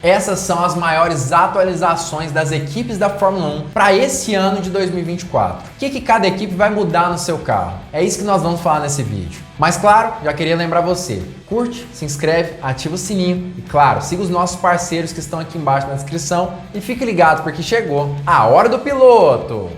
Essas são as maiores atualizações das equipes da Fórmula 1 para esse ano de 2024. O que cada equipe vai mudar no seu carro? É isso que nós vamos falar nesse vídeo. Mas claro, já queria lembrar você, curte, se inscreve, ativa o sininho e claro, siga os nossos parceiros que estão aqui embaixo na descrição e fique ligado porque chegou a hora do piloto!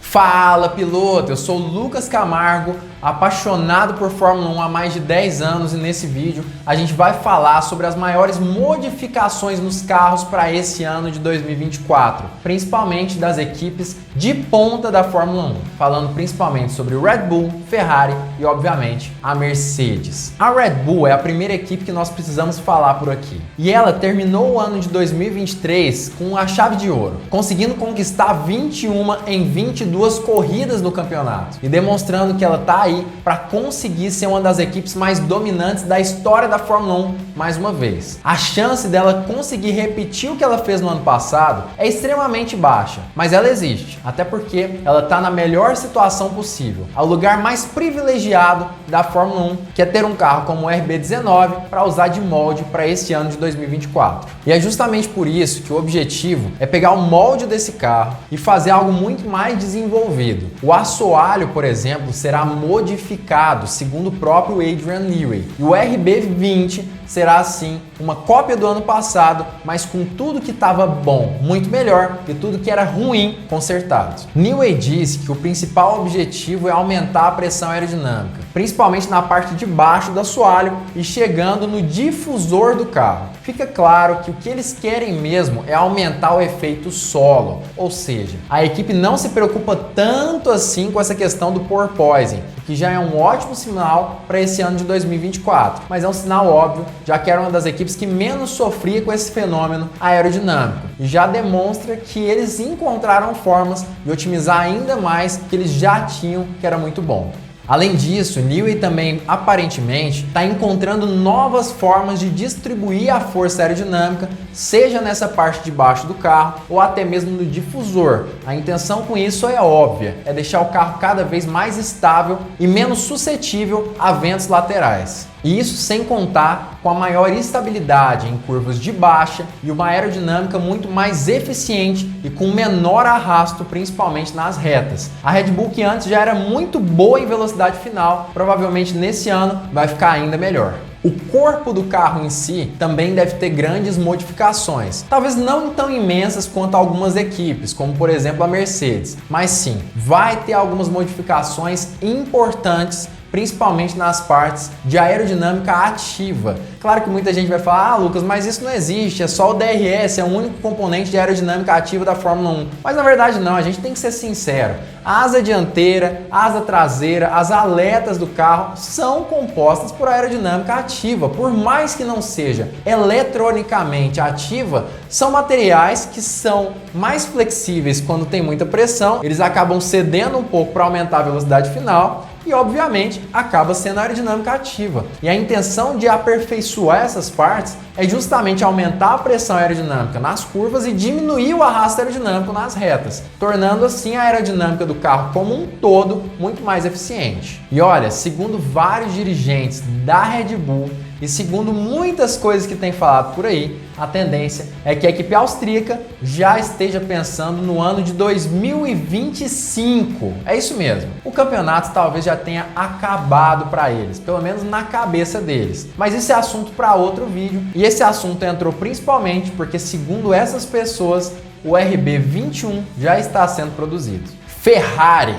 Fala piloto, eu sou o Lucas Camargo, apaixonado por Fórmula 1 há mais de 10 anos e nesse vídeo a gente vai falar sobre as maiores modificações nos carros para esse ano de 2024, principalmente das equipes de ponta da Fórmula 1, falando principalmente sobre o Red Bull, Ferrari e obviamente a Mercedes. A Red Bull é a primeira equipe que nós precisamos falar por aqui e ela terminou o ano de 2023 com a chave de ouro, conseguindo conquistar 21 em 22 corridas no campeonato e demonstrando que ela está aí para conseguir ser uma das equipes mais dominantes da história da Fórmula 1 mais uma vez. A chance dela conseguir repetir o que ela fez no ano passado é extremamente baixa, mas ela existe, até porque ela está na melhor situação possível, ao lugar mais privilegiado da Fórmula 1, que é ter um carro como o RB19 para usar de molde para esse ano de 2024. E é justamente por isso que o objetivo é pegar o molde desse carro e fazer algo muito mais desenvolvido. O assoalho, por exemplo, será modificado segundo o próprio Adrian Newey. E o RB20 será assim uma cópia do ano passado, mas com tudo que estava bom, muito melhor, e tudo que era ruim consertado. Newey disse que o principal objetivo é aumentar a pressão aerodinâmica, principalmente na parte de baixo do assoalho e chegando no difusor do carro. Fica claro que o que eles querem mesmo é aumentar o efeito solo, ou seja, a equipe não se preocupa tanto assim com essa questão do porpoising, o que já é um ótimo sinal para esse ano de 2024, mas é um sinal óbvio, já que era uma das equipes que menos sofria com esse fenômeno aerodinâmico e já demonstra que eles encontraram formas de otimizar ainda mais o que eles já tinham, que era muito bom. Além disso, Newey também aparentemente está encontrando novas formas de distribuir a força aerodinâmica, seja nessa parte de baixo do carro ou até mesmo no difusor. A intenção com isso é óbvia, é deixar o carro cada vez mais estável e menos suscetível a ventos laterais. E isso sem contar com a maior estabilidade em curvas de baixa e uma aerodinâmica muito mais eficiente e com menor arrasto, principalmente nas retas. A Red Bull, que antes já era muito boa em velocidade final, provavelmente nesse ano vai ficar ainda melhor. O corpo do carro em si também deve ter grandes modificações, talvez não tão imensas quanto algumas equipes, como por exemplo a Mercedes, mas sim, vai ter algumas modificações importantes, principalmente nas partes de aerodinâmica ativa. Claro que muita gente vai falar, Lucas, mas isso não existe, é só o DRS, é o único componente de aerodinâmica ativa da Fórmula 1. Mas na verdade não, a gente tem que ser sincero. A asa dianteira, a asa traseira, as aletas do carro são compostas por aerodinâmica ativa. Por mais que não seja eletronicamente ativa, são materiais que são mais flexíveis quando tem muita pressão, eles acabam cedendo um pouco para aumentar a velocidade final, e obviamente acaba sendo aerodinâmica ativa. E a intenção de aperfeiçoar essas partes é justamente aumentar a pressão aerodinâmica nas curvas e diminuir o arrasto aerodinâmico nas retas, tornando assim a aerodinâmica do carro como um todo muito mais eficiente. E olha, segundo vários dirigentes da Red Bull e segundo muitas coisas que tem falado por aí, a tendência é que a equipe austríaca já esteja pensando no ano de 2025. É isso mesmo. O campeonato talvez já tenha acabado para eles, pelo menos na cabeça deles. Mas isso é assunto para outro vídeo e esse assunto entrou principalmente porque, segundo essas pessoas, o RB21 já está sendo produzido. Ferrari.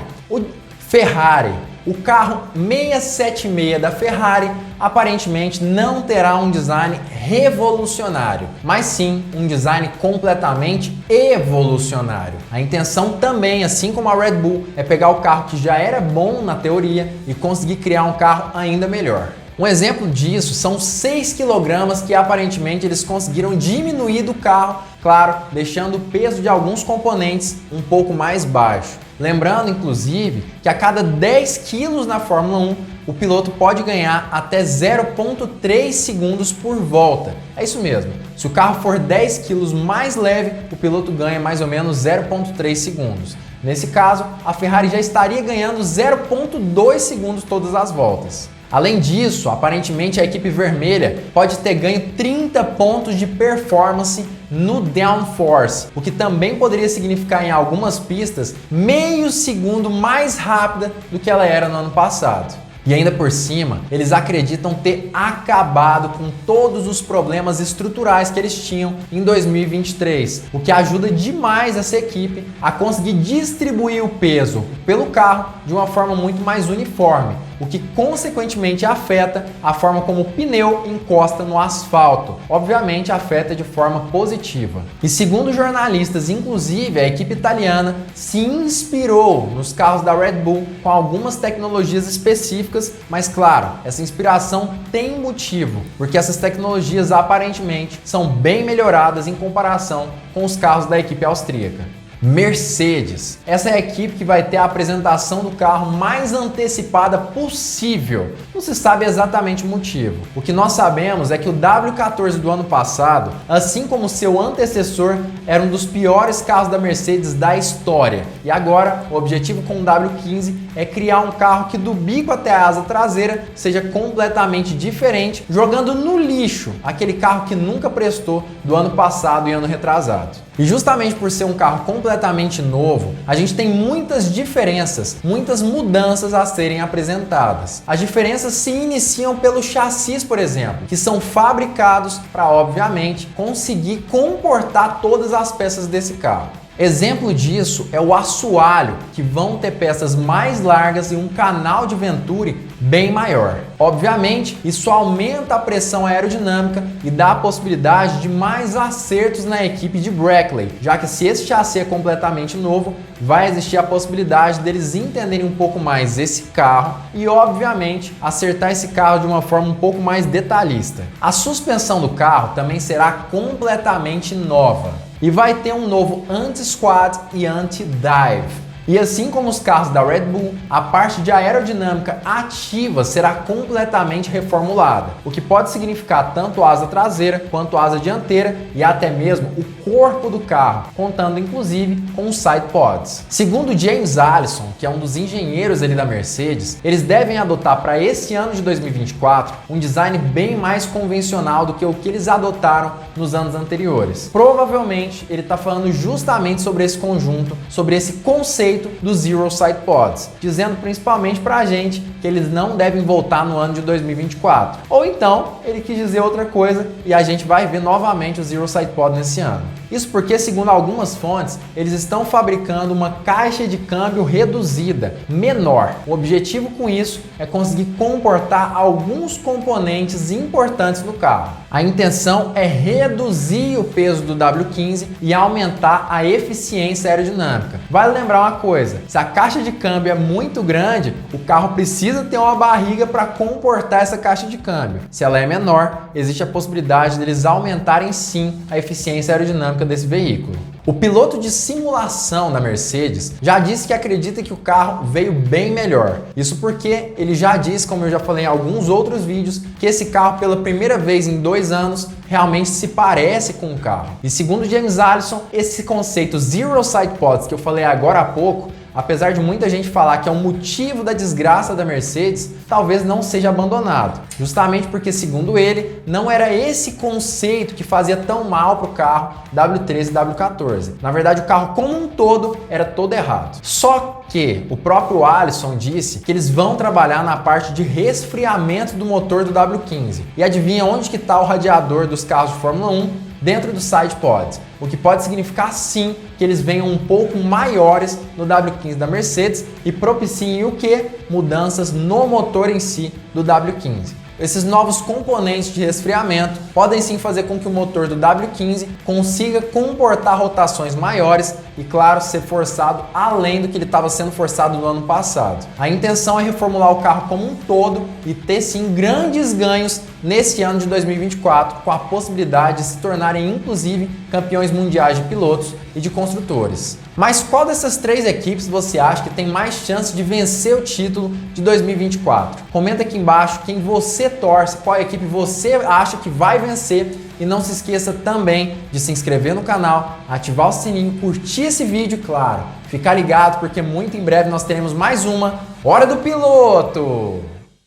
O carro 676 da Ferrari aparentemente não terá um design revolucionário, mas sim um design completamente evolucionário. A intenção também, assim como a Red Bull, é pegar o carro que já era bom na teoria e conseguir criar um carro ainda melhor. Um exemplo disso são 6 kg que aparentemente eles conseguiram diminuir do carro, claro, deixando o peso de alguns componentes um pouco mais baixo. Lembrando, inclusive, que a cada 10 quilos na Fórmula 1, o piloto pode ganhar até 0,3 segundos por volta. É isso mesmo. Se o carro for 10 quilos mais leve, o piloto ganha mais ou menos 0,3 segundos. Nesse caso, a Ferrari já estaria ganhando 0,2 segundos todas as voltas. Além disso, aparentemente a equipe vermelha pode ter ganho 30 pontos de performance no downforce, o que também poderia significar em algumas pistas meio segundo mais rápida do que ela era no ano passado. E ainda por cima, eles acreditam ter acabado com todos os problemas estruturais que eles tinham em 2023, o que ajuda demais essa equipe a conseguir distribuir o peso pelo carro de uma forma muito mais uniforme, o que consequentemente afeta a forma como o pneu encosta no asfalto. Obviamente afeta de forma positiva. E segundo jornalistas, inclusive a equipe italiana se inspirou nos carros da Red Bull com algumas tecnologias específicas, mas claro, essa inspiração tem motivo, porque essas tecnologias aparentemente são bem melhoradas em comparação com os carros da equipe austríaca. Mercedes. Essa é a equipe que vai ter a apresentação do carro mais antecipada possível. Não se sabe exatamente o motivo. O que nós sabemos é que o W14 do ano passado, assim como seu antecessor, era um dos piores carros da Mercedes da história. E agora, o objetivo com o W15 é criar um carro que do bico até a asa traseira seja completamente diferente, jogando no lixo aquele carro que nunca prestou do ano passado e ano retrasado. E justamente por ser um carro completamente novo, a gente tem muitas diferenças, muitas mudanças a serem apresentadas. As diferenças se iniciam pelo chassis, por exemplo, que são fabricados para, obviamente, conseguir comportar todas as peças desse carro. Exemplo disso é o assoalho, que vão ter peças mais largas e um canal de Venturi bem maior. Obviamente, isso aumenta a pressão aerodinâmica e dá a possibilidade de mais acertos na equipe de Brackley, já que se esse chassi é completamente novo, vai existir a possibilidade deles entenderem um pouco mais esse carro e, obviamente, acertar esse carro de uma forma um pouco mais detalhista. A suspensão do carro também será completamente nova. E vai ter um novo anti-squat e anti-dive. E assim como os carros da Red Bull, a parte de aerodinâmica ativa será completamente reformulada, o que pode significar tanto a asa traseira quanto a asa dianteira e até mesmo o corpo do carro, contando inclusive com os side pods. Segundo James Allison, que é um dos engenheiros ali da Mercedes, eles devem adotar para esse ano de 2024 um design bem mais convencional do que o que eles adotaram nos anos anteriores. Provavelmente ele está falando justamente sobre esse conjunto, sobre esse conceito dos Zero Side Pods, dizendo principalmente pra gente que eles não devem voltar no ano de 2024. Ou então, ele quis dizer outra coisa e a gente vai ver novamente o Zero Side Pod nesse ano. Isso porque, segundo algumas fontes, eles estão fabricando uma caixa de câmbio reduzida, menor. O objetivo com isso é conseguir comportar alguns componentes importantes no carro. A intenção é reduzir o peso do W15 e aumentar a eficiência aerodinâmica. Vale lembrar uma coisa, se a caixa de câmbio é muito grande, o carro precisa ter uma barriga para comportar essa caixa de câmbio. Se ela é menor, existe a possibilidade deles aumentarem sim a eficiência aerodinâmica desse veículo. O piloto de simulação da Mercedes já disse que acredita que o carro veio bem melhor. Isso porque ele já disse, como eu já falei em alguns outros vídeos, que esse carro pela primeira vez em 2 anos realmente se parece com o carro. E segundo James Allison, esse conceito Zero Side Pods que eu falei agora há pouco, apesar de muita gente falar que é o motivo da desgraça da Mercedes, talvez não seja abandonado. Justamente porque, segundo ele, não era esse conceito que fazia tão mal para o carro W13 e W14. Na verdade, o carro como um todo era todo errado. Só que o próprio Allison disse que eles vão trabalhar na parte de resfriamento do motor do W15. E adivinha onde que está o radiador dos carros de Fórmula 1? Dentro do side pods, o que pode significar sim que eles venham um pouco maiores no W15 da Mercedes e propiciem o que? Mudanças no motor em si do W15. Esses novos componentes de resfriamento podem sim fazer com que o motor do W15 consiga comportar rotações maiores e, claro, ser forçado além do que ele estava sendo forçado no ano passado. A intenção é reformular o carro como um todo e ter sim grandes ganhos nesse ano de 2024, com a possibilidade de se tornarem inclusive campeões mundiais de pilotos e de construtores. Mas qual dessas 3 equipes você acha que tem mais chance de vencer o título de 2024? Comenta aqui embaixo quem você torce, qual equipe você acha que vai vencer. E não se esqueça também de se inscrever no canal, ativar o sininho, curtir esse vídeo, claro. Ficar ligado porque muito em breve nós teremos mais uma Hora do Piloto!